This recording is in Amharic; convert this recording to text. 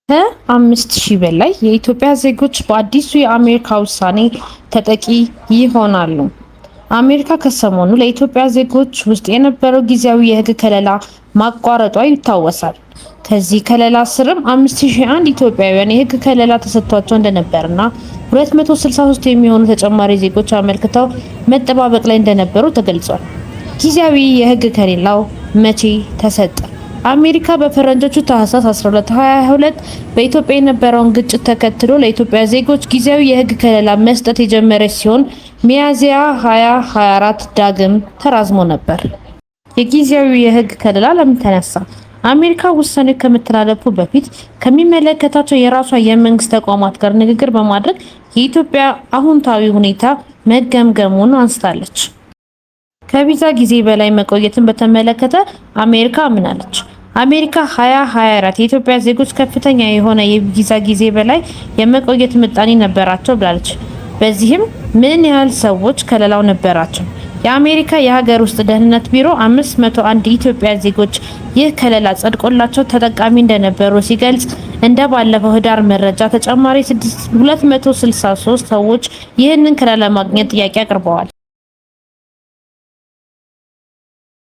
ከ5000 በላይ የኢትዮጵያ ዜጎች በአዲሱ የአሜሪካ ውሳኔ ተጠቂ ይሆናሉ። አሜሪካ ከሰሞኑ ለኢትዮጵያ ዜጎች ውስጥ የነበረው ጊዜያዊ የሕግ ከለላ ማቋረጧ ይታወሳል። ከዚህ ከለላ ስርም 5001 ኢትዮጵያውያን የሕግ ከለላ ተሰጥቷቸው እንደነበርና 263 የሚሆኑ ተጨማሪ ዜጎች አመልክተው መጠባበቅ ላይ እንደነበሩ ተገልጿል። ጊዜያዊ የሕግ ከለላው መቼ ተሰጠ? አሜሪካ በፈረንጆቹ ታህሳስ 12 2022 በኢትዮጵያ የነበረውን ግጭት ተከትሎ ለኢትዮጵያ ዜጎች ጊዜያዊ የሕግ ከለላ መስጠት የጀመረች ሲሆን ሚያዝያ 2024 ዳግም ተራዝሞ ነበር። የጊዜያዊ የሕግ ከለላ ለምን ተነሳ? አሜሪካ ውሳኔው ከመተላለፉ በፊት ከሚመለከታቸው የራሷ የመንግስት ተቋማት ጋር ንግግር በማድረግ የኢትዮጵያ አሁንታዊ ሁኔታ መገምገሙን አንስታለች። ከቪዛ ጊዜ በላይ መቆየትን በተመለከተ አሜሪካ አምናለች። አሜሪካ 2024 የኢትዮጵያ ዜጎች ከፍተኛ የሆነ የቪዛ ጊዜ በላይ የመቆየት ምጣኔ ነበራቸው ብላለች። በዚህም ምን ያህል ሰዎች ከለላው ነበራቸው? የአሜሪካ የሀገር ውስጥ ደህንነት ቢሮ 501 የኢትዮጵያ ዜጎች ይህ ከለላ ጸድቆላቸው ተጠቃሚ እንደነበሩ ሲገልጽ እንደ ባለፈው ህዳር መረጃ ተጨማሪ 263 ሰዎች ይህንን ከለላ ማግኘት ጥያቄ አቅርበዋል።